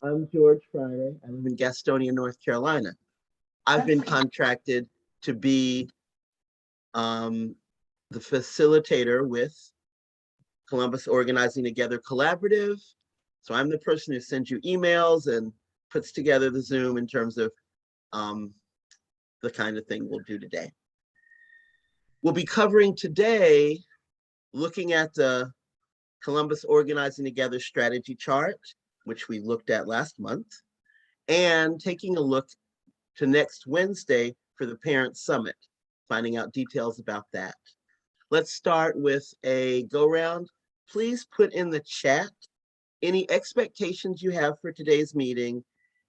I'm George Friday. I live in Gastonia, North Carolina. I've been contracted to be the facilitator with Columbus Organizing Together Collaborative. So I'm the person who sends you emails and puts together the Zoom in terms of the kind of thing we'll do today. We'll be covering today, looking at the Columbus Organizing Together strategy chart, which we looked at last month, and taking a look to next Wednesday for the Parent Summit, finding out details about that. Let's start with a go-round. Please put in the chat any expectations you have for today's meeting,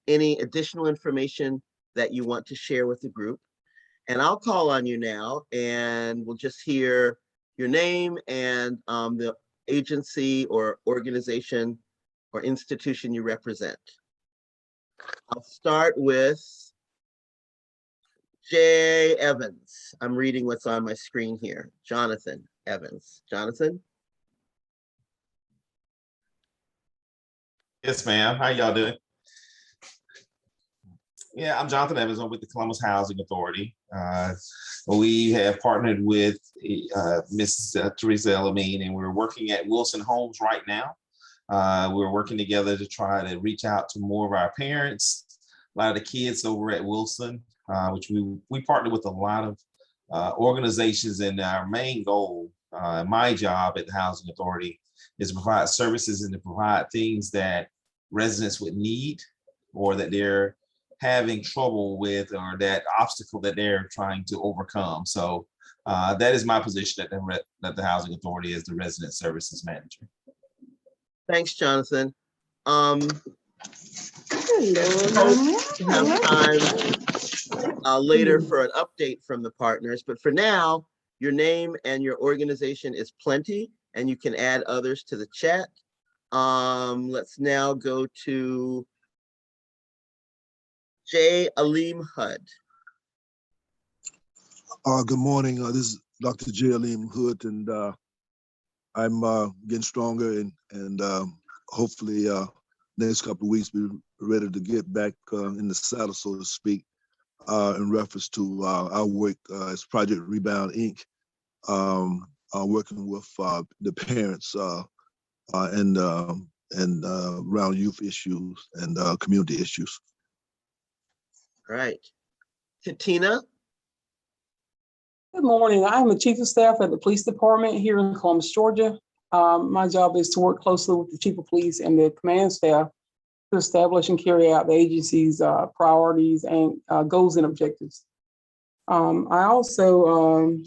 any additional information that you want to share with the group. And I'll call on you now, and we'll just hear your name and the agency or organization or institution you represent. I'll start with Jay Evans. I'm reading what's on my screen here. Jonathan Evans. Jonathan? Yes, ma'am. How y'all doing? Yeah, I'm Jonathan Evans. I'm with the Columbus Housing Authority. We have partnered with Mrs. Teresa Elamine, and we're working at Wilson Homes right now. We're working together to try to reach out to more of our parents, a lot of the kids over at Wilson, which we partner with a lot of organizations, and our main goal, my job at the Housing Authority, is to provide services and to provide things that residents would need or that they're having trouble with, or that obstacle that they're trying to overcome. So that is my position at the Housing Authority as the Resident Services Manager. Thanks, Jonathan. We'll have time later for an update from the partners, but for now, your name and your organization is plenty, and you can add others to the chat. Let's now go to J. Aleem Hood. Good morning. This is Dr. J. Aleem Hood, and I'm getting stronger, and hopefully next couple of weeks we're ready to get back in the saddle, so to speak, in reference to our work as Project Rebound Inc., working with the parents and around youth issues and community issues. All right. Katina? Good morning. I'm the Chief of Staff at the Police Department here in Columbus, Georgia. My job is to work closely with the Chief of Police and the command staff to establish and carry out the agency's priorities and goals and objectives. I also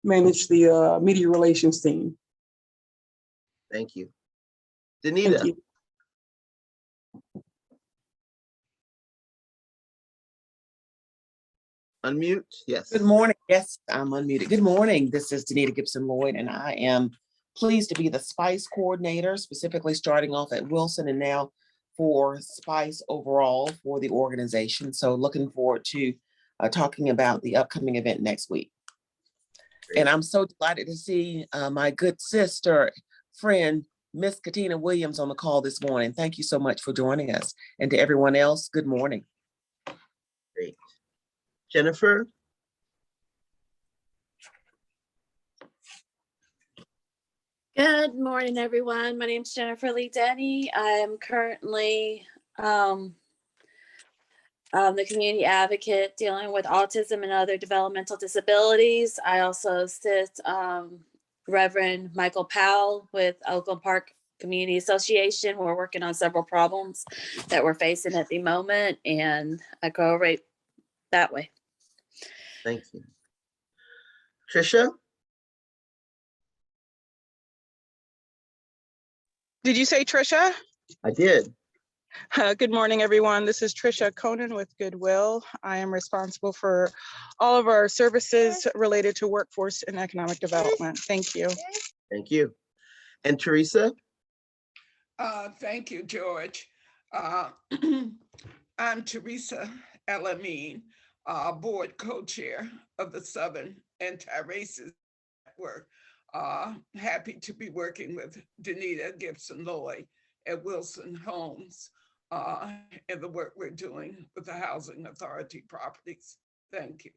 manage the media relations team. Thank you. Danita? Thank you. Unmute, yes. Good morning. Yes, I'm unmuted. Good morning. This is Danita Gibson Lloyd, and I am pleased to be the SPICE coordinator, specifically starting off at Wilson and now for SPICE overall for the organization. So looking forward to talking about the upcoming event next week. Great. And I'm so delighted to see my good sister, friend, Miss Katina Williams on the call this morning. Thank you so much for joining us. And to everyone else, good morning. Great. Jennifer? Good morning, everyone. My name is Jennifer Lee Denny. I'm currently the community advocate dealing with autism and other developmental disabilities. I also assist Reverend Michael Powell with Oakland Park Community Association. We're working on several problems that we're facing at the moment, and I go right that way. Thank you. Tricia? Did you say Tricia? I did. Good morning, everyone. This is Tricia Conan with Goodwill. I am responsible for all of our services related to workforce and economic development. Thank you. Thank you. And Teresa? Thank you, George. I'm Teresa Elamine, board co-chair of the Southern Anti-Racist Network, Happy to be working with Danita Gibson Lloyd at Wilson Homes and the work we're doing with the Housing Authority properties. Thank you.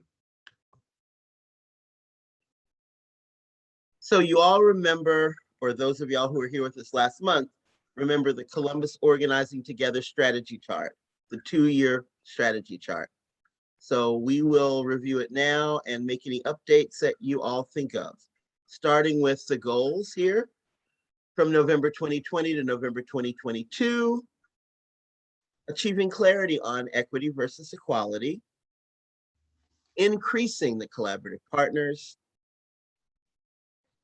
So you all remember, or those of y'all who were here with us last month, remember the Columbus Organizing Together strategy chart, the 2-year strategy chart. So we will review it now and make any updates that you all think of, starting with the goals here from November 2020 to November 2022, achieving clarity on equity versus equality, increasing the collaborative partners,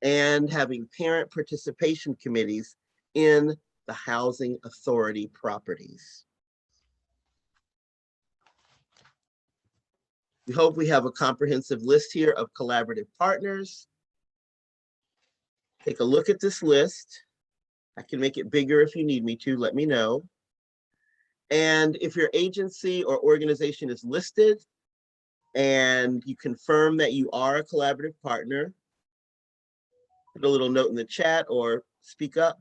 and having parent participation committees in the housing authority properties. We hope we have a comprehensive list here of collaborative partners. Take a look at this list. I can make it bigger if you need me to, let me know. And if your agency or organization is listed and you confirm that you are a collaborative partner, put a little note in the chat or speak up.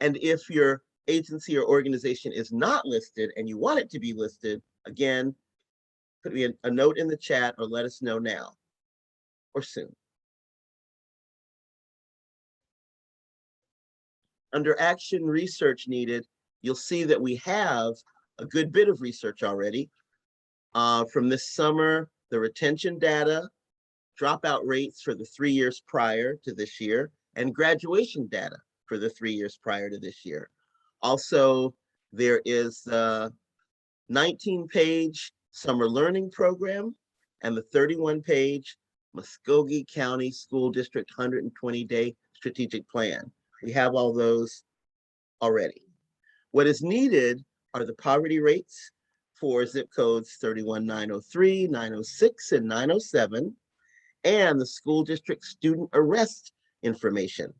And if your agency or organization is not listed and you want it to be listed, again, put me a note in the chat or let us know now or soon. Under action research needed, you'll see that we have a good bit of research already. From this summer, the retention data, dropout rates for the 3 years prior to this year, and graduation data for the 3 years prior to this year. Also, there is the 19-page summer learning program and the 31-page Muskogee County School District 120-day strategic plan. We have all those already. What is needed are the poverty rates for zip codes 31903, 906, and 907, and the school district student arrest information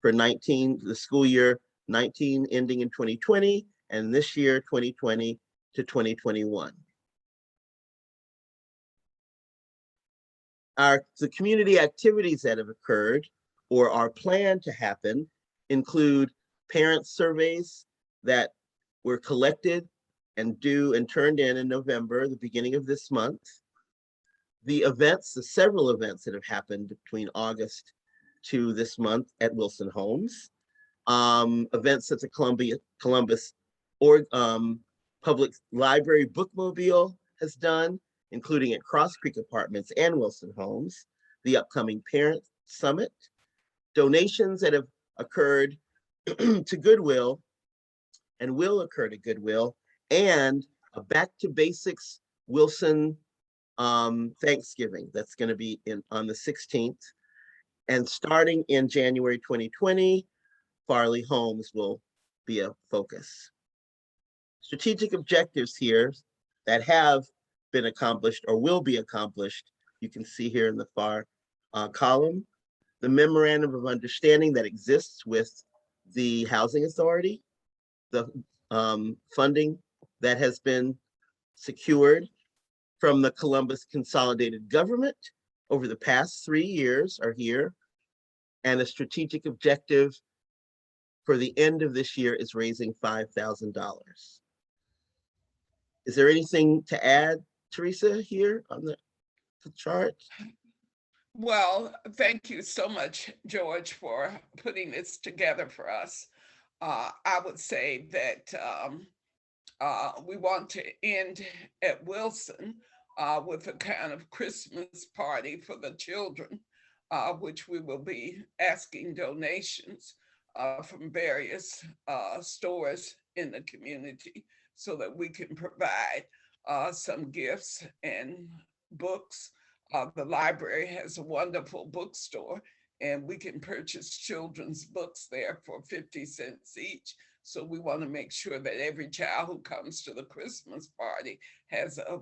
for the school year 19 ending in 2020, and this year 2020 to 2021. The community activities that have occurred or are planned to happen include parent surveys that were collected and due and turned in November, the beginning of this month. The several events that have happened between August to this month at Wilson Homes. Events that the Columbus Public Library Bookmobile has done, including at Cross Creek Apartments and Wilson Homes, the upcoming Parent Summit, donations that have occurred to Goodwill and will occur to Goodwill, and a Back to Basics Wilson Thanksgiving that's going to be on the 16th. And starting in January 2020, Farley Homes will be a focus. Strategic objectives here that have been accomplished or will be accomplished, you can see here in the far column. The memorandum of understanding that exists with the Housing Authority, the funding that has been secured from the Columbus Consolidated Government over the past 3 years are here, and a strategic objective for the end of this year is raising $5,000. Is there anything to add, Teresa, here on the chart? Well, thank you so much, George, for putting this together for us. I would say that we want to end at Wilson with a kind of Christmas party for the children, which we will be asking donations from various stores in the community so that we can provide some gifts and books. The library has a wonderful bookstore, and we can purchase children's books there for 50 cents each. So we want to make sure that every child who comes to the Christmas party has a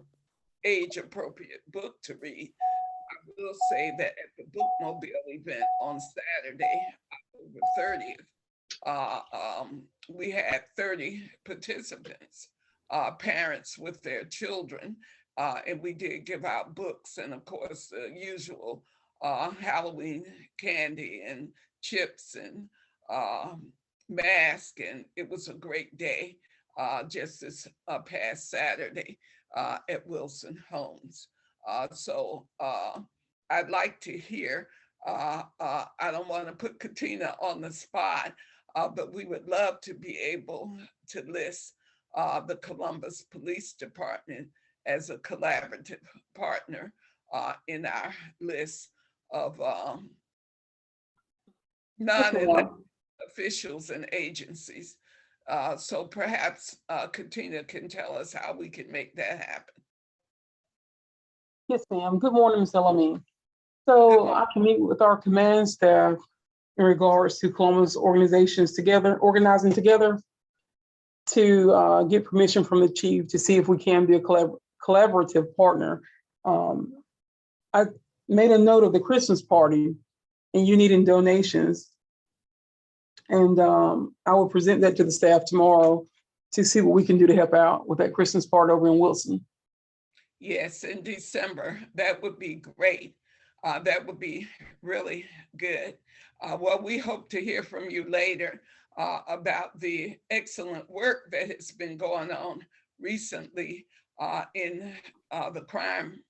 age-appropriate book to read. I will say that at the Bookmobile event on Saturday, October 30th, we had 30 participants, parents with their children, and we did give out books and, of course, the usual Halloween candy and chips and mask, and it was a great day just this past Saturday at Wilson Homes. So I'd like to hear, I don't want to put Katina on the spot, but we would love to be able to list the Columbus Police Department as a collaborative partner in our list of Yes, non-elected ma'am. officials and agencies. So perhaps Katina can tell us how we can make that happen. Yes, ma'am. Good morning, Ms. Elamine. Good So morning. I can meet with our command staff in regards to Columbus organizing together to get permission from the chief to see if we can be a collaborative partner. I made a note of the Christmas party and you needing donations. And I will present that to the staff tomorrow to see what we can do to help out with that Christmas party over in Wilson. Yes, in December, that would be great. That would be really good. Well, we hope to hear from you later about the excellent work that has been going on recently in the crime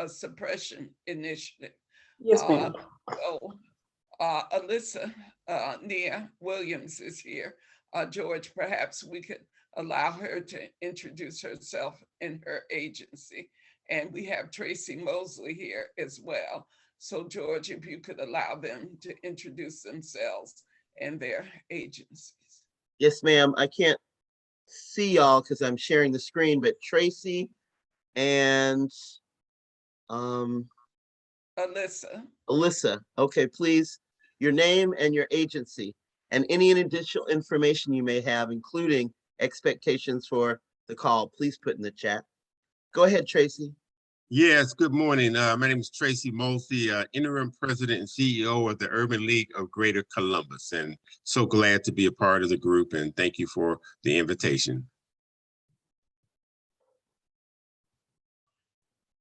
suppression initiative. Yes, ma'am. So Alyssa Nia Williams is here. George, perhaps we could allow her to introduce herself and her agency. And we have Tracy Mosley here as well. So George, if you could allow them to introduce themselves and their agencies. Yes, ma'am. I can't see y'all because I'm sharing the screen, but Tracy and Alyssa. Okay, please, your name and your agency and any additional information you may have, including expectations for the call, please put in the chat. Go ahead, Tracy. Yes, good morning. My name is Tracy Mosley, interim president and CEO of the Urban League of Greater Columbus, and so glad to be a part of the group, and thank you for the invitation.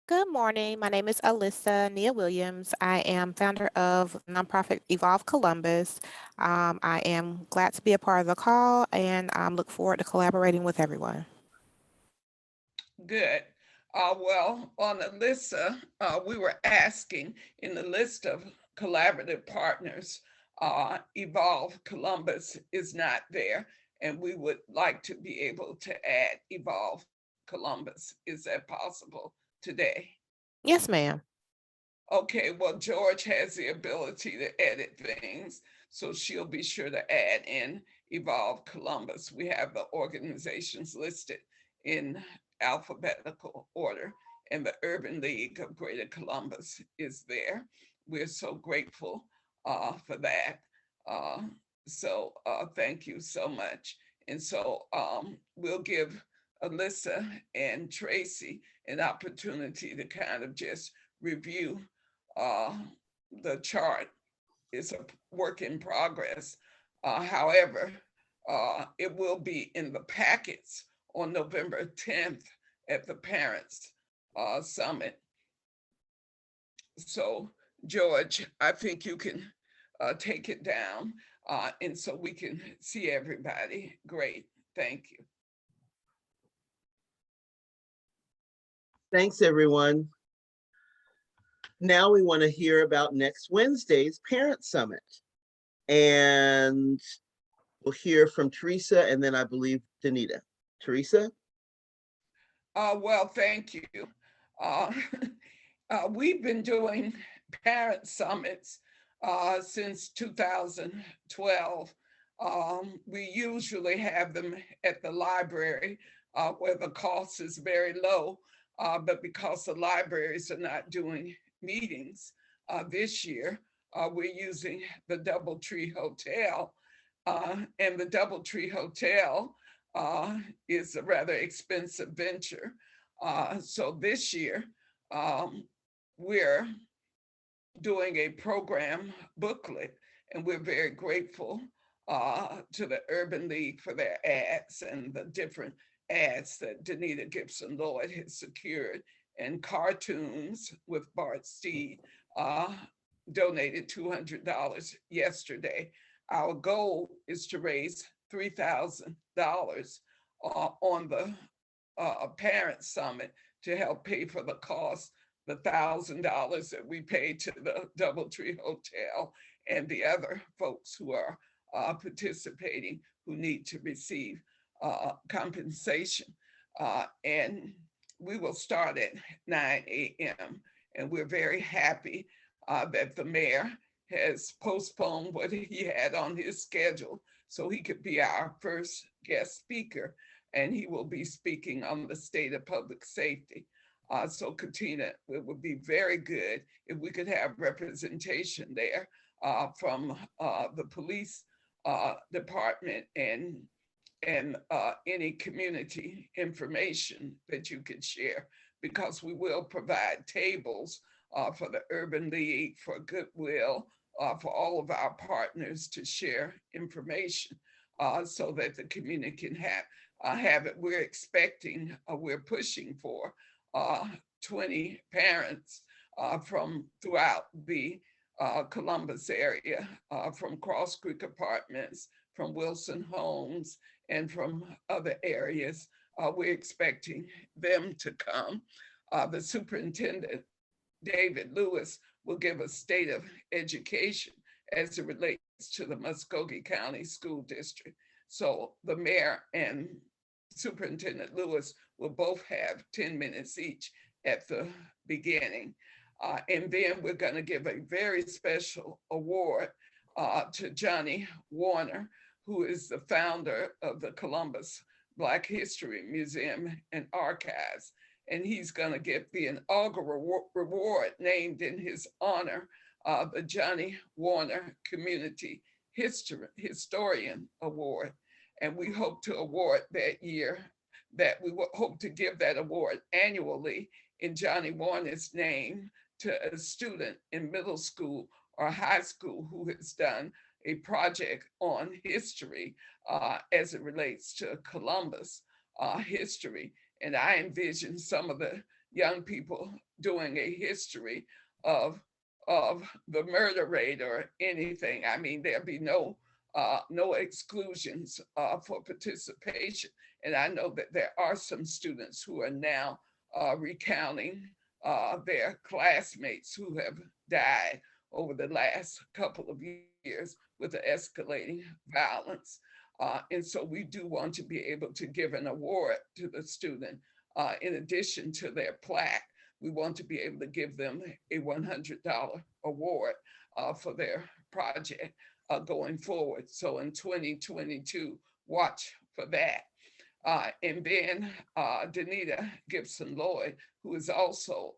Good morning. My name is Alyssa Nia Williams. I am founder of nonprofit Evolve Columbus. I am glad to be a part of the call and look forward to collaborating with everyone. Good. Well, on Alyssa, we were asking in the list of collaborative partners, Evolve Columbus is not there, and we would like to be able to add Evolve Columbus. Is that possible today? Yes, ma'am. Okay, well, George has the ability to edit things, so she'll be sure to add in Evolve Columbus. We have the organizations listed in alphabetical order, and the Urban League of Greater Columbus is there. We're so grateful for that. So thank you so much. And so we'll give Alyssa and Tracy an opportunity to kind of just review the chart. It's a work in progress. However, it will be in the packets on November 10th at the Parents Summit. So George, I think you can take it down and so we can see everybody. Great, thank you. Thanks, everyone. Now we want to hear about next Wednesday's Parent Summit. And we'll hear from Teresa and then I believe Danita. Teresa? Well, thank you. We've been doing parent summits since 2012. We usually have them at the library where the cost is very low, but because the libraries are not doing meetings this year, we're using the DoubleTree Hotel. And the DoubleTree Hotel is a rather expensive venture. So this year, we're doing a program booklet, and we're very grateful to the Urban League for their ads and the different ads that Danita Gibson Lloyd has secured, and cartoons with Bart Steed donated $200 yesterday. Our goal is to raise $3,000 on the Parent Summit to help pay for the cost, the $1,000 that we paid to the DoubleTree Hotel and the other folks who are participating who need to receive compensation. And we will start at 9 a.m. And we're very happy that the mayor has postponed what he had on his schedule so he could be our first guest speaker. And he will be speaking on the state of public safety. So Katina, it would be very good if we could have representation there from the police department and any community information that you could share, because we will provide tables for the Urban League, for Goodwill, for all of our partners to share information so that the community can have it. We're expecting, we're pushing for 20 parents from throughout the Columbus area, from Cross Creek Apartments, from Wilson Homes, and from other areas. We're expecting them to come. The superintendent, David Lewis, will give a state of education as it relates to the Muskogee County School District. So the mayor and Superintendent Lewis will both have 10 minutes each at the beginning. And then we're going to give a very special award to Johnny Warner, who is the founder of the Columbus Black History Museum and Archives. And he's going to get the inaugural reward named in his honor, the Johnny Warner Community Historian Award. And we hope to award that year, that we will hope to give that award annually in Johnny Warner's name to a student in middle school or high school who has done a project on history as it relates to Columbus history. And I envision some of the young people doing a history of the murder rate or anything. I mean, there'll be no exclusions for participation. And I know that there are some students who are now recounting their classmates who have died over the last couple of years with the escalating violence. And so we do want to be able to give an award to the student. In addition to their plaque, we want to be able to give them a $100 award for their project going forward. So in 2022, watch for that. And then Danita Gibson Lloyd, who is also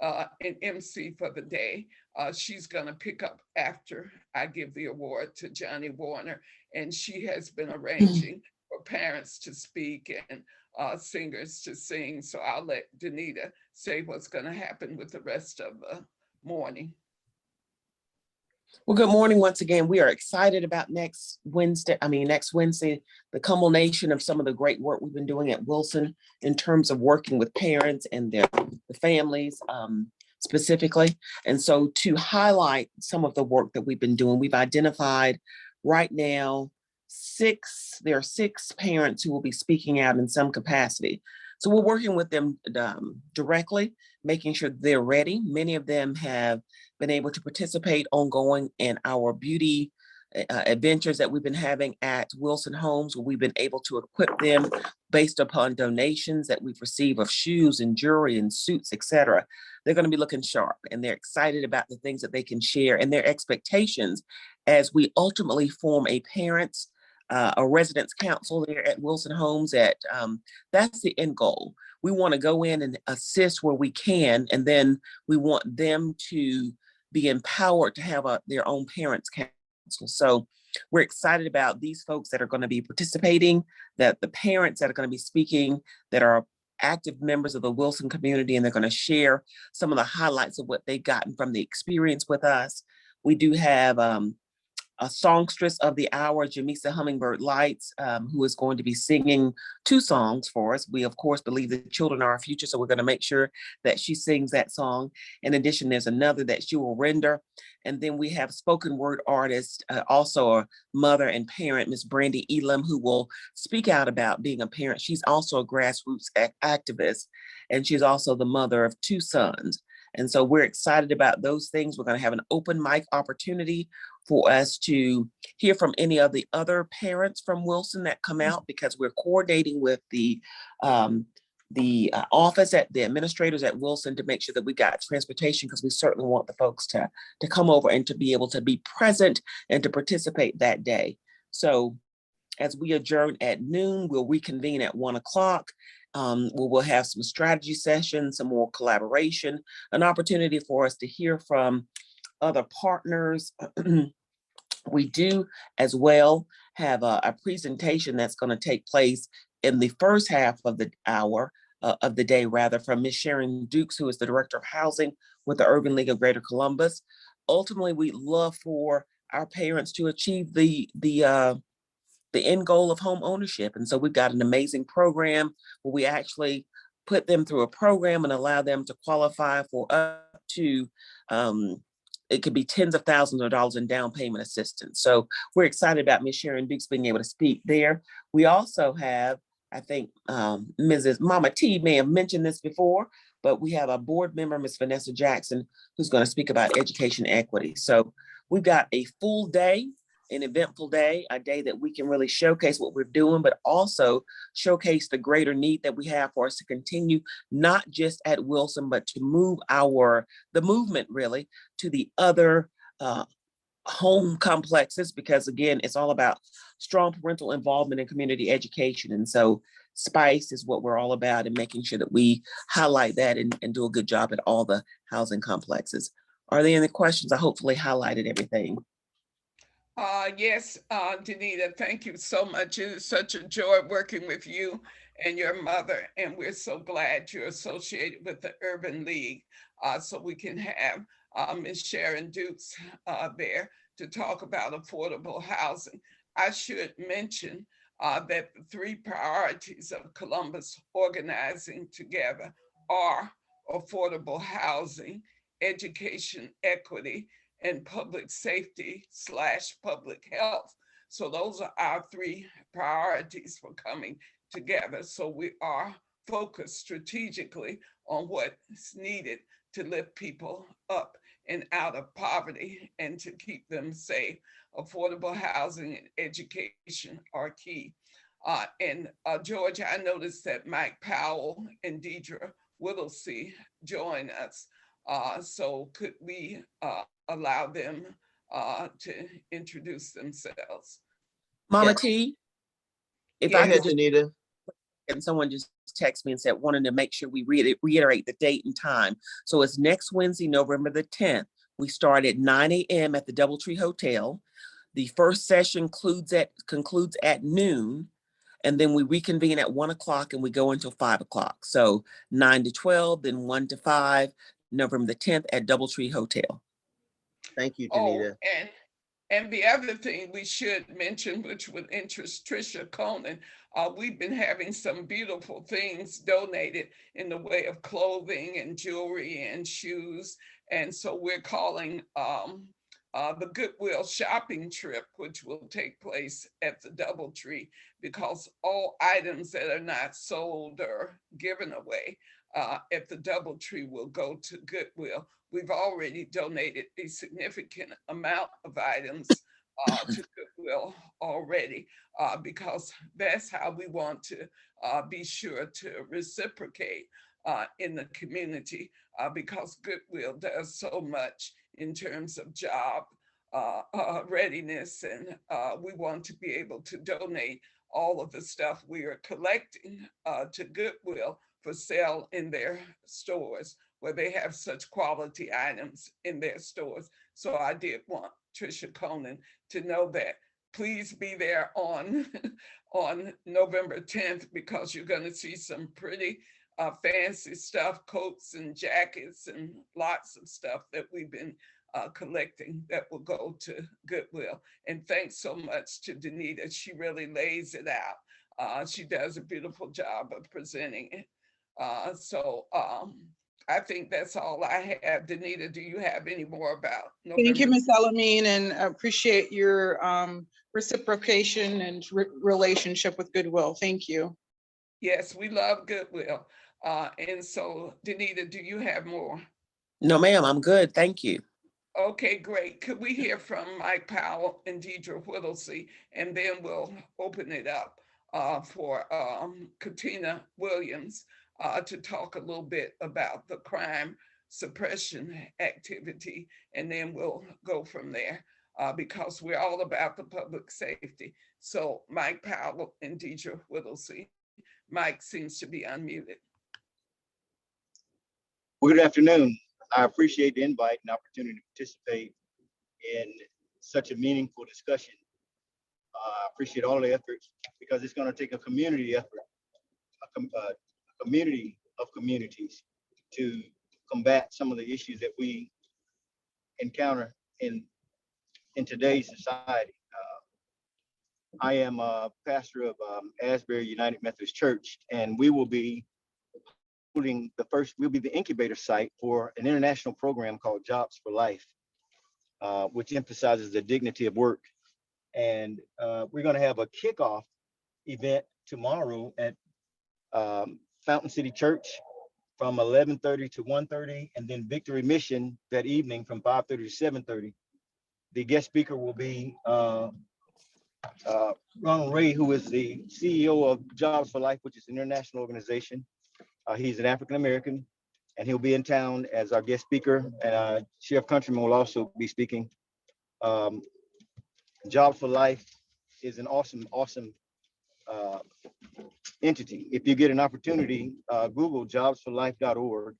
an MC for the day, she's gonna pick up after I give the award to Johnny Warner. And she has been arranging for parents to speak and singers to sing. So I'll let Danita say what's gonna happen with the rest of the morning. Well, good morning once again. We are excited about next Wednesday, the culmination of some of the great work we've been doing at Wilson in terms of working with parents and the families specifically. And so to highlight some of the work that we've been doing, we've identified right now there are 6 parents who will be speaking out in some capacity. So we're working with them directly, making sure they're ready. Many of them have been able to participate ongoing in our beauty adventures that we've been having at Wilson Homes, where we've been able to equip them based upon donations that we've received of shoes and jewelry and suits, etc. They're going to be looking sharp, and they're excited about the things that they can share and their expectations as we ultimately form a parents, a residence council there at Wilson Homes. That's the end goal. We want to go in and assist where we can, and then we want them to be empowered to have their own parents council. So we're excited about these folks that are going to be participating, that the parents that are going to be speaking, that are active members of the Wilson community, and they're going to share some of the highlights of what they've gotten from the experience with us. We do have songstress of the hour, Jamisa Hummingbird Lights, who is going to be singing 2 songs for us. We, of course, believe that children are our future, so we're going to make sure that she sings that song. In addition, there's another that she will render. And then we have spoken word artist, also a mother and parent, Miss Brandy Elam, who will speak out about being a parent. She's also a grassroots activist, and she's also the mother of 2 sons. And so we're excited about those things. We're going to have an open mic opportunity for us to hear from any of the other parents from Wilson that come out, because we're coordinating with the office at the administrators at Wilson to make sure that we got transportation, because we certainly want the folks to come over and to be able to be present and to participate that day. So as we adjourn at noon, we'll reconvene at 1 o'clock. We will have some strategy sessions, some more collaboration, an opportunity for us to hear from other partners. We do as well have a presentation that's going to take place in the first half of the hour of the day, rather, from Ms. Sharon Dukes, who is the Director of Housing with the Urban League of Greater Columbus. Ultimately, we'd love for our parents to achieve the end goal of home ownership. And so we've got an amazing program where we actually put them through a program and allow them to qualify for up to, it could be tens of thousands of dollars in down payment assistance. So we're excited about Ms. Sharon Dukes being able to speak there. We also have, I think Mrs. Mama T may have mentioned this before, but we have a board member, Ms. Vanessa Jackson, who's going to speak about education equity. So we've got a full day, an eventful day, a day that we can really showcase what we're doing, but also showcase the greater need that we have for us to continue, not just at Wilson, but to move the movement really to the other home complexes, because again, it's all about strong parental involvement in community education. And so SPICE is what we're all about, and making sure that we highlight that and do a good job at all the housing complexes. Are there any questions? I hopefully highlighted everything. Yes, Danita, thank you so much. It is such a joy working with you and your mother, and we're so glad you're associated with the Urban League, so we can have Ms. Sharon Dukes there to talk about affordable housing. I should mention that the 3 priorities of Columbus organizing together are affordable housing, education equity, and public safety / public health. So those are our 3 priorities for coming together. So we are focused strategically on what's needed to lift people up and out of poverty and to keep them safe. Affordable housing and education are key. Georgia, I noticed that Mike Powell and Deidre Whittlesey join us. So could we allow them to introduce themselves? Mama Yeah. T, if Go I ahead, could just, Danita. and someone just texted me and said, wanted to make sure we reiterate the date and time. So it's next Wednesday, November the 10th. We start at 9 a.m. at the Doubletree Hotel. The first session concludes at noon, and then we reconvene at 1 o'clock and we go until 5 o'clock. So 9 to 12, then 1 to 5, November the 10th at Doubletree Hotel. Thank you, Oh, Danita. and the other thing we should mention, which would interest Tricia Conan, we've been having some beautiful things donated in the way of clothing and jewelry and shoes. And so we're calling the Goodwill shopping trip, which will take place at the Doubletree, because all items that are not sold or given away at the Doubletree will go to Goodwill. We've already donated a significant amount of items to Goodwill already, because that's how we want to be sure to reciprocate in the community, because Goodwill does so much in terms of job readiness, and we want to be able to donate all of the stuff we are collecting to Goodwill for sale in their stores, where they have such quality items in their stores. So I did want Tricia Conan to know that. Please be there on November 10th, because you're going to see some pretty fancy stuff, coats and jackets and lots of stuff that we've been collecting that will go to Goodwill. And thanks so much to Danita. She really lays it out. She does a beautiful job of presenting it. I think that's all I have. Danita, do you have any more about Thank you, November? Ms. Elamine, and I appreciate your reciprocation and relationship with Goodwill. Thank you. Yes, we love Goodwill. And so, Danita, do you have more? No, ma'am, I'm good. Thank you. Okay, great. Could we hear from Mike Powell and Deidre Whittlesey, and then we'll open it up for Katina Williams to talk a little bit about the crime suppression activity, and then we'll go from there because we're all about the public safety. So Mike Powell and Deidre Whittlesey. Mike seems to be unmuted. Well, good afternoon. I appreciate the invite and opportunity to participate in such a meaningful discussion. I appreciate all the efforts because it's going to take a community effort, a community of communities to combat some of the issues that we encounter in today's society. I am a pastor of Asbury United Methodist Church, and we will be holding we'll be the incubator site for an international program called Jobs for Life, which emphasizes the dignity of work. And we're going to have a kickoff event tomorrow at Fountain City Church from 11:30 to 1:30, and then Victory Mission that evening from 5:30 to 7:30. The guest speaker will be Ronald Ray, who is the CEO of Jobs for Life, which is an international organization. He's an African-American, and he'll be in town as our guest speaker. And Sheriff Countryman will also be speaking. Jobs for Life is an awesome entity. If you get an opportunity, Google jobsforlife.org.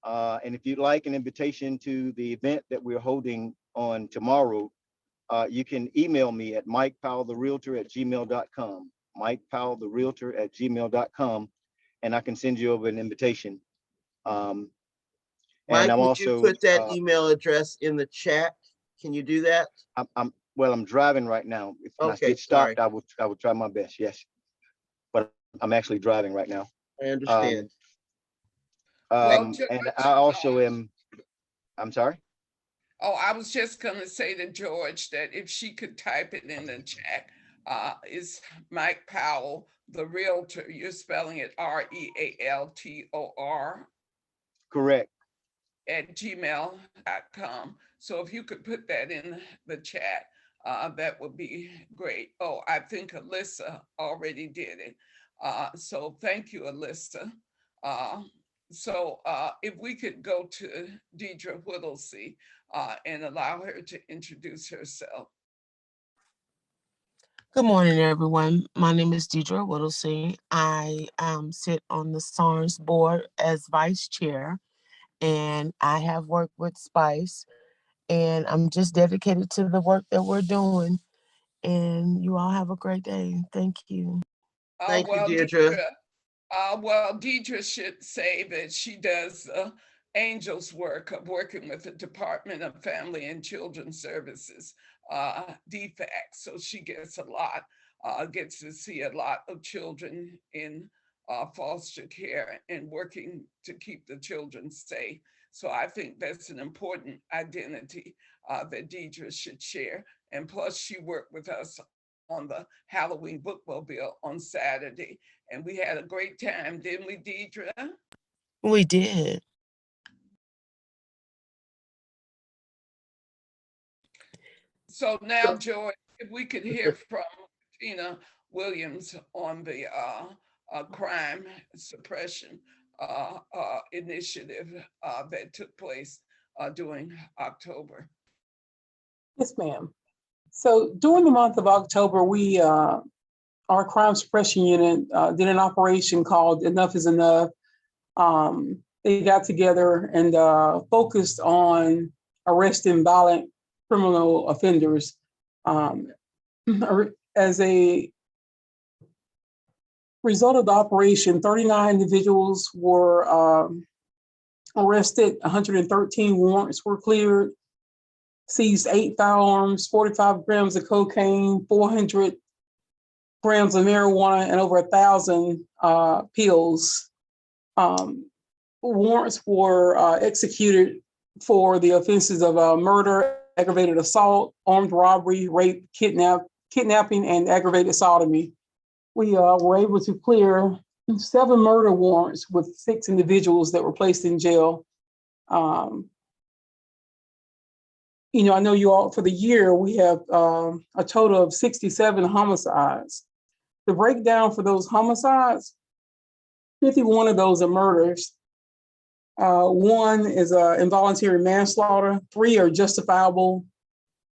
And if you'd like an invitation to the event that we're holding on tomorrow, you can email me at mikepowelltherealtor@gmail.com, mikepowelltherealtor@gmail.com, and I can send you over an invitation. Mike, And I'm would also you put that email address in the chat? Can you do that? I'm driving right now. If I Okay, get stopped, sorry. I will try my best. Yes, but I'm actually driving right now. I understand. George, And I also am. I'm sorry. Oh, I was just going to say to George that if she could type it in the chat, is Mike Powell, the realtor. You're spelling it REALTOR. Correct. At gmail.com. So if you could put that in the chat, that would be great. Oh, I think Alyssa already did it. So thank you, Alyssa. So if we could go to Deidre Whittlesey and allow her to introduce herself. Good morning, everyone. My name is Deidre Whittlesey. I sit on the SARS board as vice chair, and I have worked with SPICE, and I'm just dedicated to the work that we're doing. And you all have a great day. Thank you. Thank you, Deirdre. Deidre should say that she does Angel's work of working with the Department of Family and Children's Services, DFAC. So she gets gets to see a lot of children in foster care and working to keep the children safe. So I think that's an important identity that Deidre should share. And plus she worked with us on the Halloween bookmobile on Saturday. And we had a great time, didn't we, Deidre? We did. So now, Joy, if we could hear from Tina Williams on the crime suppression initiative that took place during October. Yes, ma'am. So during the month of October, we, our crime suppression unit did an operation called Enough is Enough. They got together and focused on arresting violent criminal offenders. As a result of the operation, 39 individuals were arrested, 113 warrants were cleared, seized 8 firearms, 45 grams of cocaine, 400 grams of marijuana, and over 1,000 pills. Warrants were executed for the offenses of murder, aggravated assault, armed robbery, rape, kidnapping, and aggravated sodomy. We were able to clear 7 murder warrants with 6 individuals that were placed in jail. You know, I know you all, for the year, we have a total of 67 homicides. The breakdown for those homicides, 51 of those are murders. 1 is involuntary manslaughter, 3 are justifiable,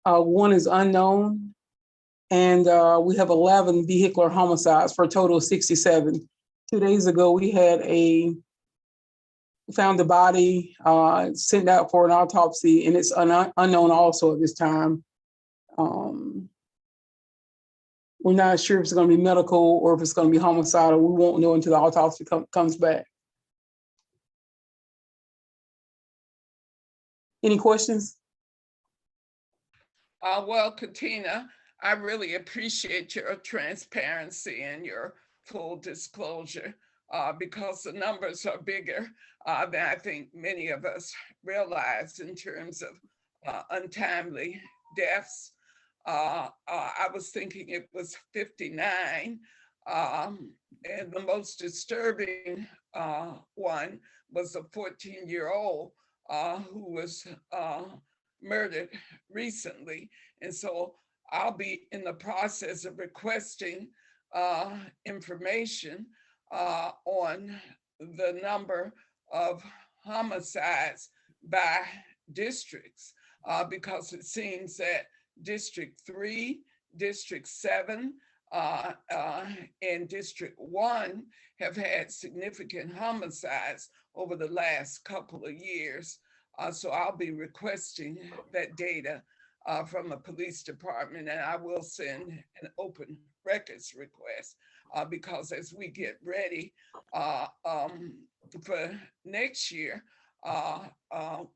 1 is unknown, and we have 11 vehicular homicides for a total of 67. 2 days ago, we found the body, sent out for an autopsy, and it's unknown also at this time. We're not sure if it's going to be medical or if it's going to be homicidal. We won't know until the autopsy comes back. Any questions? Well, Katina, I really appreciate your transparency and your full disclosure because the numbers are bigger than I think many of us realize in terms of untimely deaths. I was thinking it was 59. And the most disturbing one was a 14-year-old who was murdered recently. And so I'll be in the process of requesting information on the number of homicides by districts because it seems that District 3, District 7, and District 1 have had significant homicides over the last couple of years. So I'll be requesting that data from the police department, and I will send an open records request because as we get ready for next year,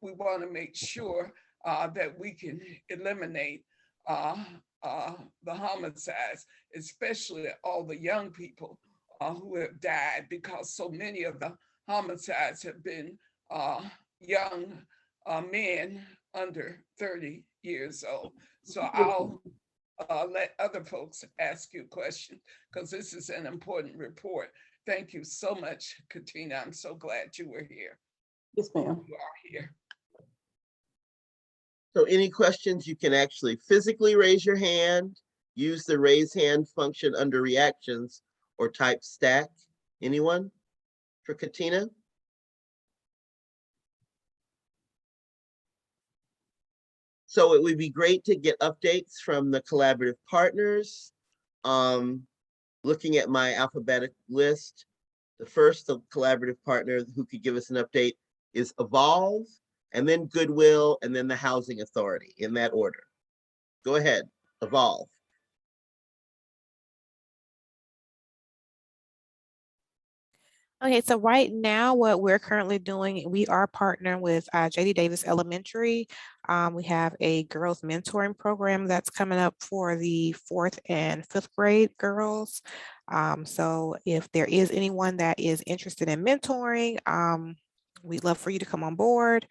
we want to make sure that we can eliminate the homicides, especially all the young people who have died, because so many of the homicides have been young men under 30 years old. So I'll let other folks ask you questions because this is an important report. Thank you so much, Katina. I'm so glad you were here. Yes, ma'am. You are here. So any questions, you can actually physically raise your hand, use the raise hand function under reactions, or type stack. Anyone for Katina? So it would be great to get updates from the collaborative partners. Looking at my alphabetic list, the first collaborative partner who could give us an update is Evolve, and then Goodwill, and then the Housing Authority, in that order. Go ahead, Evolve. Okay, so right now, what we're currently doing, we are partnering with J.D. Davis Elementary. We have a girls mentoring program that's coming up for the 4th and 5th grade girls. So if there is anyone that is interested in mentoring, we'd love for you to come on board.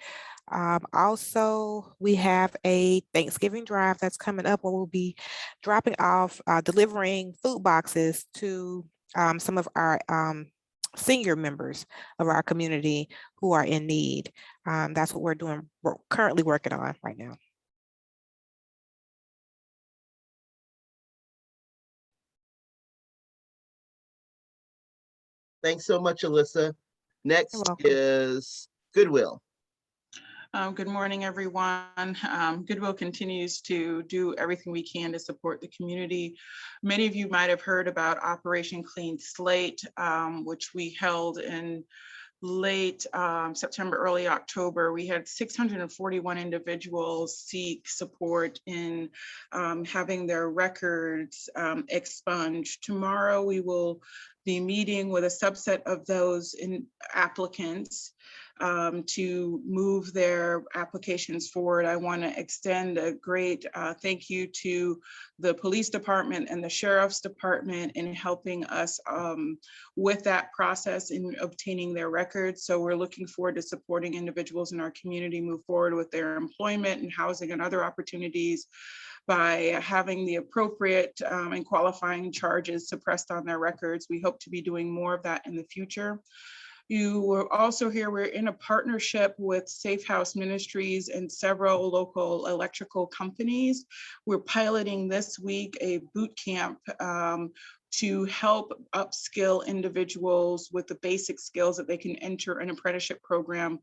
Also, we have a Thanksgiving drive that's coming up where we'll be dropping off, delivering food boxes to some of our senior members of our community who are in need. That's what we're currently working on right now. Thanks so much, Alyssa. Next is Goodwill. Good morning, everyone. Goodwill continues to do everything we can to support the community. Many of you might have heard about Operation Clean Slate, which we held in late September, early October. We had 641 individuals seek support in having their records expunged. Tomorrow, we will be meeting with a subset of those applicants to move their applications forward. I want to extend a great thank you to the police department and the sheriff's department in helping us with that process in obtaining their records. So we're looking forward to supporting individuals in our community move forward with their employment and housing and other opportunities by having the appropriate and qualifying charges suppressed on their records. We hope to be doing more of that in the future. You will also hear we're in a partnership with Safe House Ministries and several local electrical companies. We're piloting this week a boot camp to help upskill individuals with the basic skills that they can enter an apprenticeship program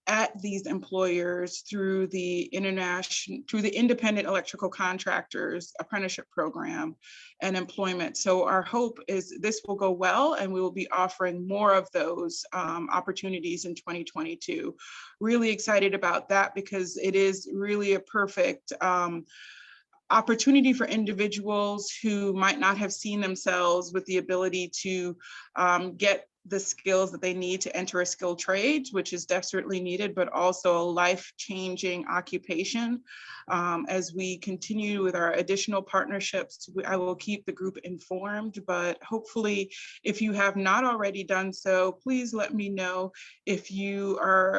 at these employers through the independent electrical contractors apprenticeship program and employment. So our hope is this will go well and we will be offering more of those opportunities in 2022. Really excited about that because it is really a perfect opportunity for individuals who might not have seen themselves with the ability to get the skills that they need to enter a skilled trade, which is desperately needed, but also a life-changing occupation. As we continue with our additional partnerships, I will keep the group informed, but hopefully if you have not already done so, please let me know if you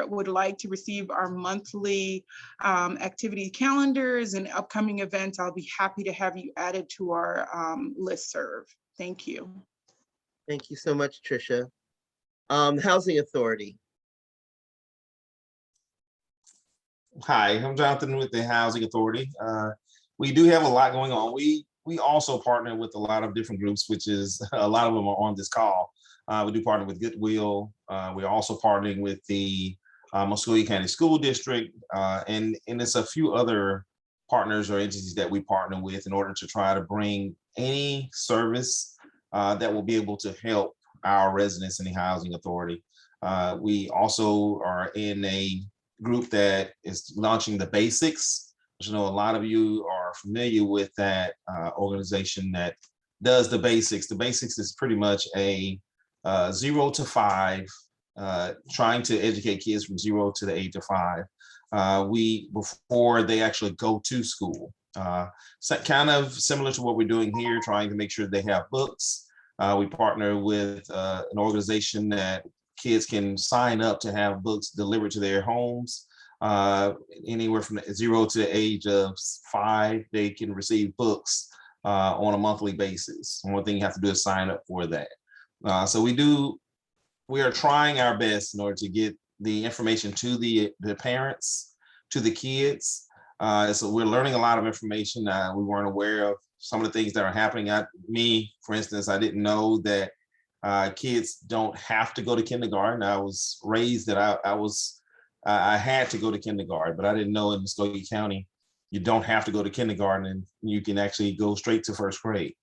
would like to receive our monthly activity calendars and upcoming events. I'll be happy to have you added to our listserv. Thank you. Thank you so much, Tricia. Housing Authority. Hi, I'm Jonathan with the Housing Authority. We do have a lot going on. We also partner with a lot of different groups, which is a lot of them are on this call. We do partner with Goodwill. We're also partnering with the Muscogee County School District, and it's a few other partners or entities that we partner with in order to try to bring any service that will be able to help our residents in the Housing Authority. We also are in a group that is launching the Basics, which I know a lot of you are familiar with that organization that does the Basics. The Basics is pretty much a 0 to 5, trying to educate kids from 0 to the age of 5. Before they actually go to school. So kind of similar to what we're doing here, trying to make sure they have books. We partner with an organization that kids can sign up to have books delivered to their homes. Anywhere from 0 to the age of 5, they can receive books on a monthly basis. One thing you have to do is sign up for that. So we are trying our best in order to get the information to the parents, to the kids. So we're learning a lot of information. We weren't aware of some of the things that are happening. For instance, I didn't know that kids don't have to go to kindergarten. I was raised that I had to go to kindergarten, but I didn't know in Muscogee County, you don't have to go to kindergarten and you can actually go straight to first grade.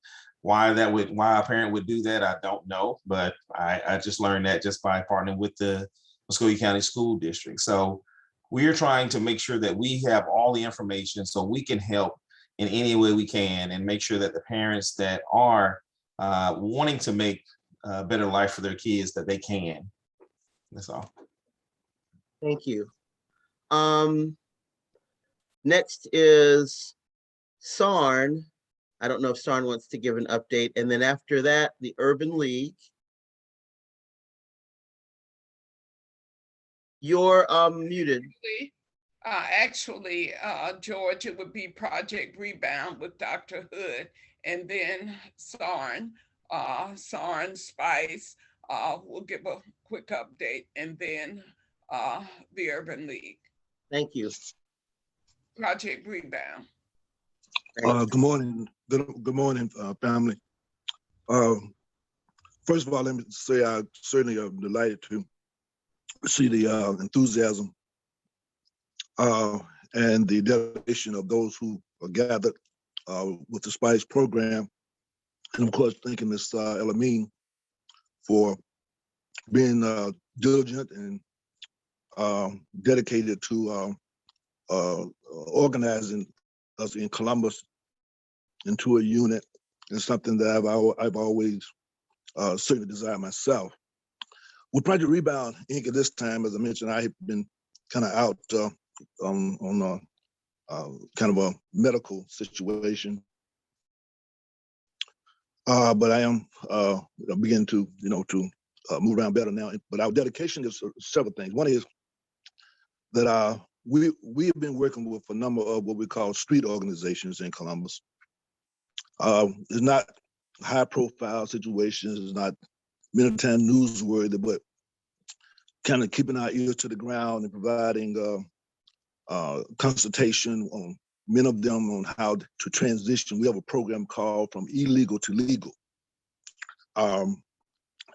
Why a parent would do that, I don't know, but I just learned that just by partnering with the Muscogee County School District. So we are trying to make sure that we have all the information so we can help in any way we can and make sure that the parents that are wanting to make a better life for their kids, that they can. That's all. Thank you. Next is SARN. I don't know if SARN wants to give an update. And then after that, the Urban League. You're muted. Actually, George, it would be Project Rebound with Dr. Hood, and then SARN, Spice. We'll give a quick update, and then the Urban League. Thank you. Project Rebound. Good morning. Good morning, family. First of all, let me say I certainly am delighted to see the enthusiasm and the dedication of those who are gathered with the SPICE program. And of course, thanking Ms. Elamine for being diligent and dedicated to organizing us in Columbus into a unit, and something that I've always certainly desired myself. With Project Rebound Inc. at this time, as I mentioned, I have been kind of out on kind of a medical situation. But I am beginning to, move around better now. But our dedication is several things. One is that we have been working with a number of what we call street organizations in Columbus. It's not high profile situations, it's not many times newsworthy, but kind of keeping our ears to the ground and providing consultation on many of them on how to transition. We have a program called From Illegal to Legal.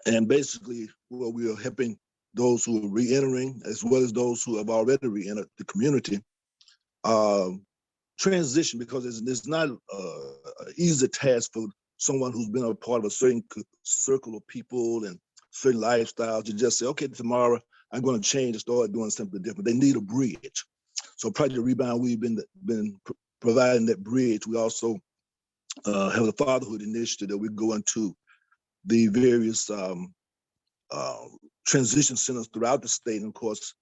And basically, well, we are helping those who are re-entering as well as those who have already re-entered the community transition, because it's not an easy task for someone who's been a part of a certain circle of people and certain lifestyles to just say, okay, tomorrow I'm going to change and start doing something different. They need a bridge. So Project Rebound, we've been providing that bridge. We also have a fatherhood initiative that we go into the various transition centers throughout the state. And of course,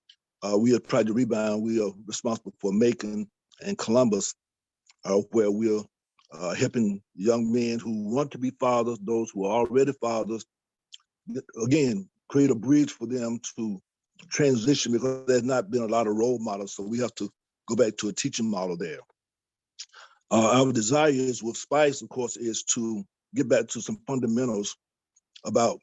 we at Project Rebound, we are responsible for Macon and Columbus, where we're helping young men who want to be fathers, those who are already fathers, again, create a bridge for them to transition, because there's not been a lot of role models. So we have to go back to a teaching model there. Our desire is with Spice, of course, is to get back to some fundamentals about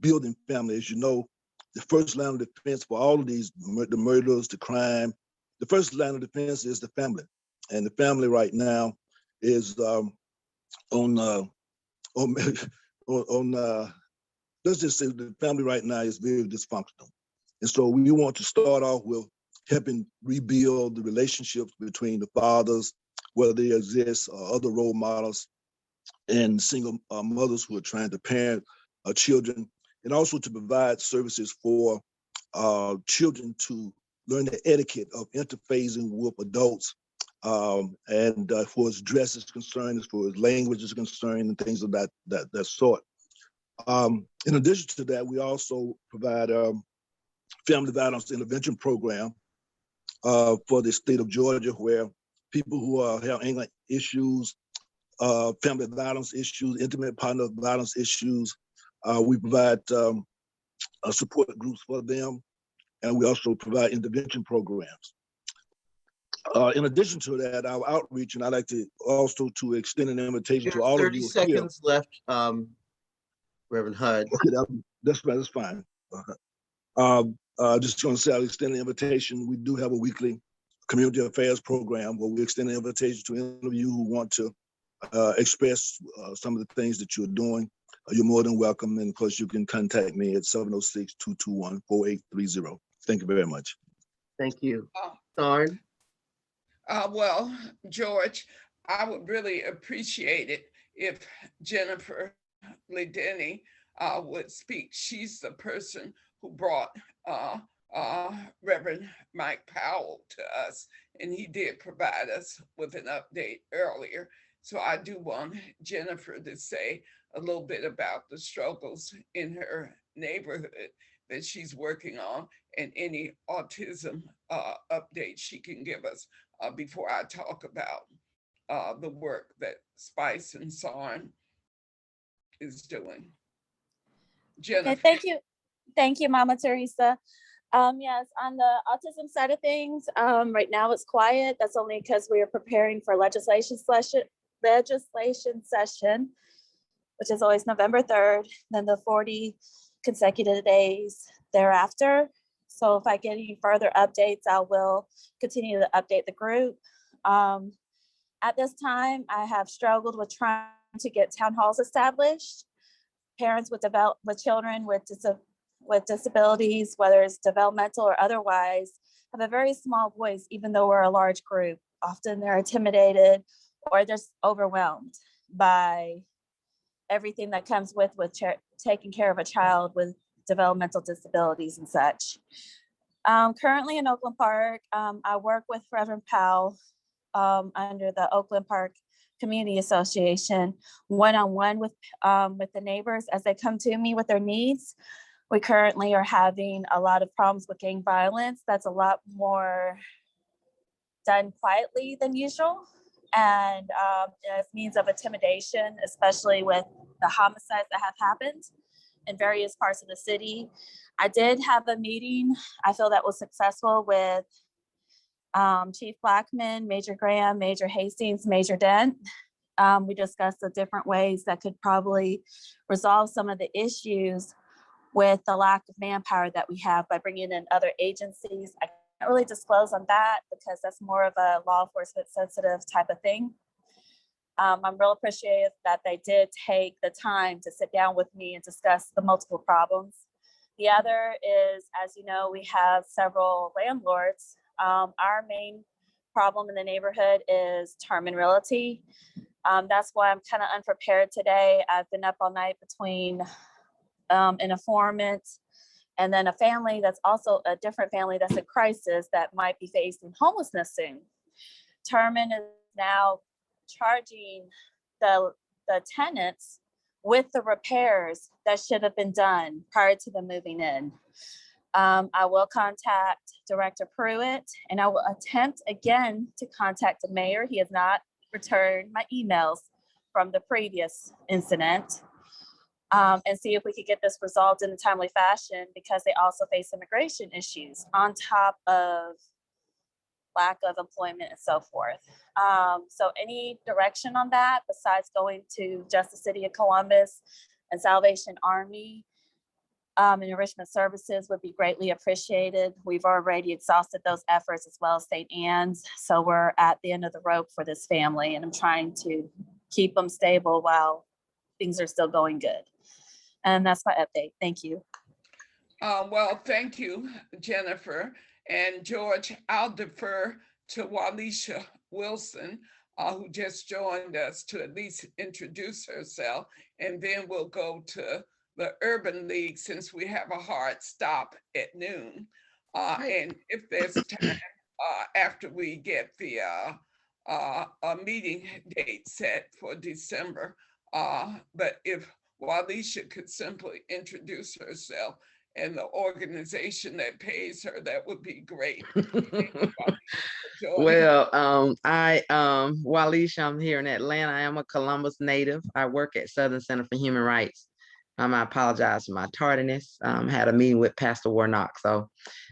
building family. As you know, the first line of defense for all of these, the murders, the crime, the first line of defense is the family. And the family right now is let's just say the family right now is very dysfunctional. And so we want to start off with helping rebuild the relationships between the fathers, whether they exist, or other role models, and single mothers who are trying to parent children, and also to provide services for children to learn the etiquette of interfacing with adults, and for as dress is concerned, as far as language is concerned, and things of that sort. In addition to that, we also provide family violence intervention program for the state of Georgia, where people who have anger issues, family violence issues, intimate partner violence issues, we provide support groups for them, and we also provide intervention programs. In addition to that, our outreach, and I'd like to also to extend an invitation to all of you 30 seconds left, Reverend Hud. Okay, that's fine. Just going to say, I'll extend the invitation. We do have a weekly community affairs program where we extend an invitation to any of you who want to express some of the things that you're doing. You're more than welcome. And of course, you can contact me at 706-221-4830. Thank you very much. Thank you. Thorn? Well, George, I would really appreciate it if Jennifer Ledeni would speak. She's the person who brought Reverend Mike Powell to us, and he did provide us with an update earlier. So I do want Jennifer to say a little bit about the struggles in her neighborhood that she's working on, and any autism updates she can give us before I talk about the work that Spice and SARN is doing. Jennifer. Okay, thank you. Thank you, Mama Teresa. Yes, on the autism side of things, right now it's quiet. That's only because we are preparing for legislation session, which is always November 3rd, then the 40 consecutive days thereafter. So if I get any further updates, I will continue to update the group. At this time, I have struggled with trying to get town halls established. Parents with children with disabilities, whether it's developmental or otherwise, have a very small voice, even though we're a large group. Often they're intimidated or just overwhelmed by everything that comes with taking care of a child with developmental disabilities and such. Currently in Oakland Park, I work with Reverend Powell under the Oakland Park Community Association, one-on-one with the neighbors as they come to me with their needs. We currently are having a lot of problems with gang violence. That's a lot more done quietly than usual. And as means of intimidation, especially with the homicides that have happened in various parts of the city. I did have a meeting, I feel that was successful, with Chief Blackman, Major Graham, Major Hastings, Major Dent. We discussed the different ways that could probably resolve some of the issues with the lack of manpower that we have by bringing in other agencies. I can't really disclose on that because that's more of a law enforcement sensitive type of thing. I'm real appreciative that they did take the time to sit down with me and discuss the multiple problems. The other is, as you know, we have several landlords. Our main problem in the neighborhood is term and realty. That's why I'm kind of unprepared today. I've been up all night between an informant and then a family that's also a different family that's in crisis that might be facing homelessness soon. Terman is now charging the tenants with the repairs that should have been done prior to them moving in. I will contact Director Pruitt, and I will attempt again to contact the mayor. He has not returned my emails from the previous incident, and see if we could get this resolved in a timely fashion, because they also face immigration issues on top of lack of employment and so forth. So any direction on that besides going to just the City of Columbus and Salvation Army and Enrichment Services would be greatly appreciated. We've already exhausted those efforts, as well as St. Anne's. So we're at the end of the rope for this family, and I'm trying to keep them stable while things are still going good. And that's my update. Thank you. Well, thank you, Jennifer. And George, I'll defer to Walisha Wilson, who just joined us, to at least introduce herself. And then we'll go to the Urban League, since we have a hard stop at noon. And if there's time after we get the meeting date set for December. But if Walisha could simply introduce herself and the organization that pays her, that would be great. Well, Walisha, I'm here in Atlanta. I am a Columbus native. I work at Southern Center for Human Rights. I apologize for my tardiness. Had a meeting with Pastor Warnock. So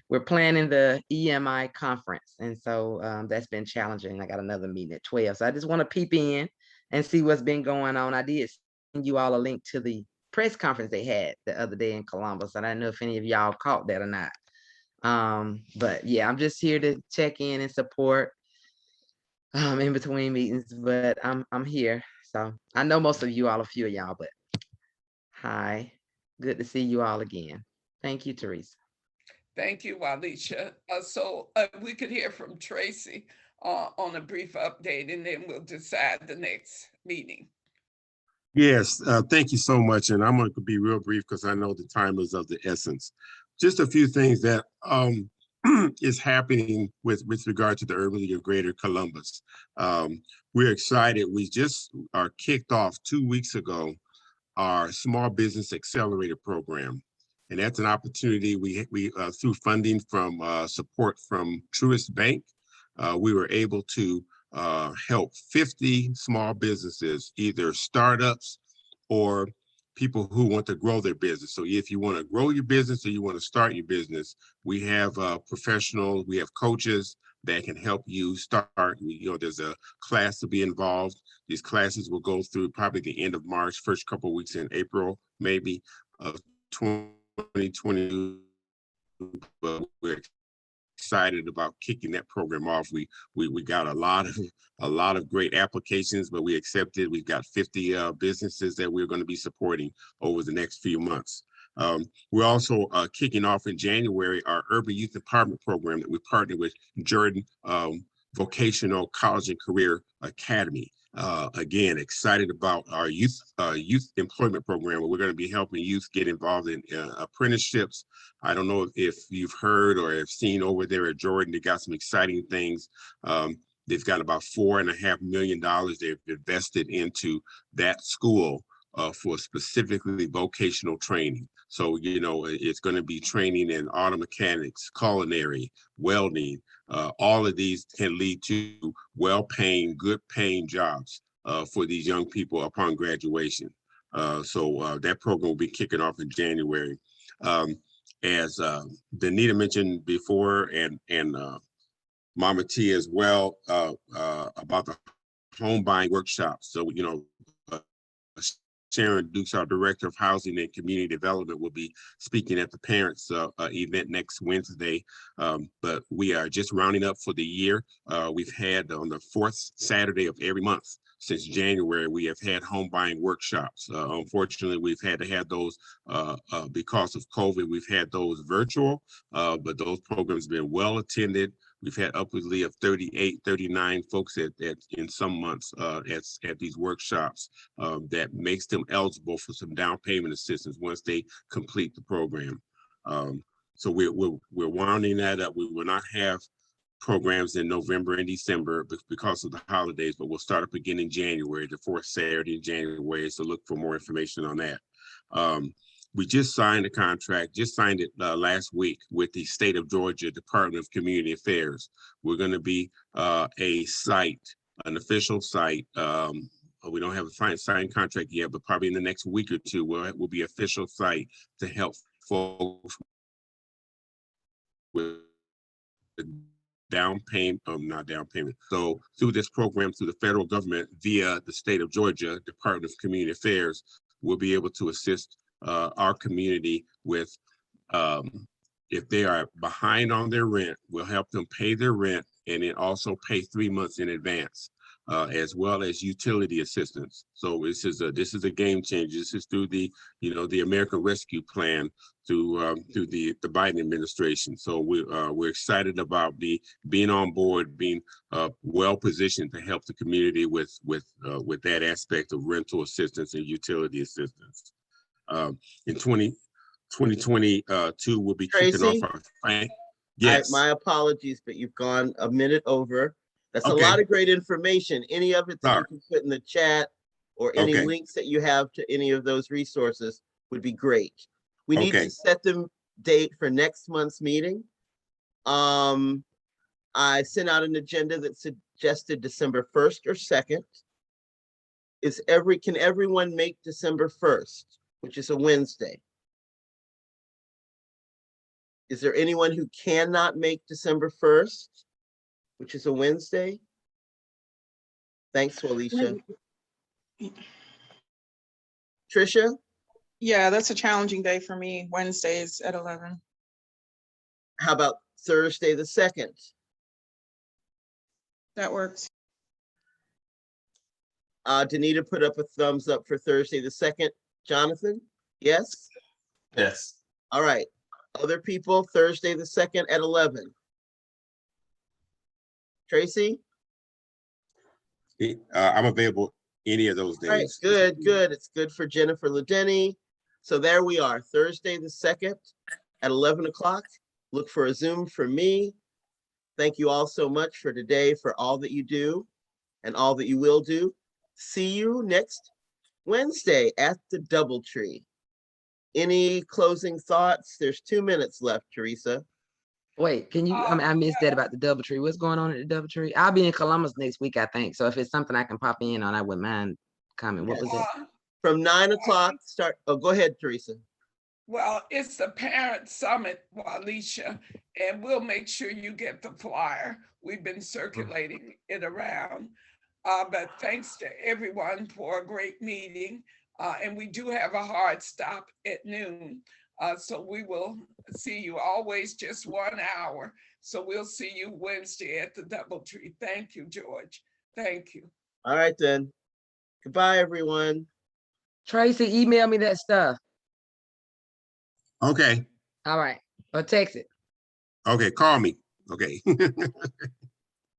we're planning the EMI conference. And so that's been challenging. I got another meeting at 12. So I just want to peep in and see what's been going on. I did send you all a link to the press conference they had the other day in Columbus. And I don't know if any of y'all caught that or not. But yeah, I'm just here to check in and support in between meetings, but I'm here. So I know most of you all, a few of y'all, but hi, good to see you all again. Thank you, Teresa. Thank you, Walisha. So we could hear from Tracy on a brief update, and then we'll decide the next meeting. Yes, thank you so much. And I'm going to be real brief because I know the time is of the essence. Just a few things that is happening with regard to the Urban League of Greater Columbus. We're excited. We just are kicked off 2 weeks ago our Small Business Accelerator program. And that's an opportunity we through funding from support from Truist Bank, we were able to help 50 small businesses, either startups or people who want to grow their business. So if you want to grow your business or you want to start your business, we have professionals, we have coaches that can help you start. There's a class to be involved. These classes will go through probably the end of March, first couple of weeks in April, maybe of 2022. But we're excited about kicking that program off. We got a lot of great applications, but we accepted. We've got 50 businesses that we're going to be supporting over the next few months. We're also kicking off in January our Urban Youth Empowerment Program that we partnered with Jordan Vocational College and Career Academy. Again, excited about our youth employment program, where we're going to be helping youth get involved in apprenticeships. I don't know if you've heard or have seen over there at Jordan, they got some exciting things. They've got about $4.5 million they've invested into that school for specifically vocational training. So, you know, it's going to be training in auto mechanics, culinary, welding. All of these can lead to well-paying, good-paying jobs for these young people upon graduation. So that program will be kicking off in January. As Danita mentioned before, and Mama T as well, about the home buying workshops. So, you know, Sharon Dukes, our Director of Housing and Community Development, will be speaking at the parents event next Wednesday. But we are just rounding up for the year. We've had on the fourth Saturday of every month since January, we have had home buying workshops. Unfortunately, we've had to have those because of COVID. We've had those virtual, but those programs have been well attended. We've had upwardly of 38, 39 folks in some months at these workshops that makes them eligible for some down payment assistance once they complete the program. So we're winding that up. We will not have programs in November and December because of the holidays, but we'll start up again in January, the fourth Saturday in January. So look for more information on that. We just signed a contract, just signed it last week with the state of Georgia Department of Community Affairs. We're going to be a site, an official site. We don't have a signed contract yet, but probably in the next week or two, we'll be official site to help folks with down payment, not down payment. So through this program, through the federal government via the state of Georgia Department of Community Affairs, we'll be able to assist our community with, if they are behind on their rent, we'll help them pay their rent and then also pay 3 months in advance, as well as utility assistance. So this is a game changer. This is through the American Rescue Plan through the Biden administration. So we're excited about being on board, being well positioned to help the community with that aspect of rental assistance and utility assistance. In 2022, we'll be kicking Tracy? off our yes. My apologies, but you've gone a minute over. That's Okay. a lot of great information. Any of it that Sorry. you can put in the chat or any Okay. links that you have to any of those resources would be great. We need Okay. to set the date for next month's meeting. I sent out an agenda that suggested December 1st or 2nd. Can everyone make December 1st, which is a Wednesday? Is there anyone who cannot make December 1st, which is a Wednesday? Thanks, Alicia. Tricia, Yeah, that's a challenging day for me, Wednesdays at 11. how about Thursday the 2nd? That works. Danita put up a thumbs up for Thursday the 2nd. Jonathan, yes? Yes. All right. Other people, Thursday the 2nd at 11. Tracy? I'm available any of those All right, days. good. It's good for Jennifer Ledeni. So there we are, Thursday the 2nd at 11 o'clock. Look for a Zoom for me. Thank you all so much for today, for all that you do and all that you will do. See you next Wednesday at the DoubleTree. Any closing thoughts? There's 2 minutes left, Teresa. Wait, can you, I missed that about the DoubleTree. What's going on at the DoubleTree? I'll be in Columbus next week, I think. So if it's something I can pop in on, I wouldn't mind coming. What was it? From 9 o'clock, start. Oh, go ahead, Teresa. Well, it's the Parent Summit, Alicia, and we'll make sure you get the flyer. We've been circulating it around. But thanks to everyone for a great meeting. And we do have a hard stop at noon. So we will see you always just 1 hour. So we'll see you Wednesday at the DoubleTree. Thank you, George. Thank you. All right, then. Goodbye, everyone. Tracy, email me that stuff. Okay. All right. Or text it. Okay. Call me. Okay.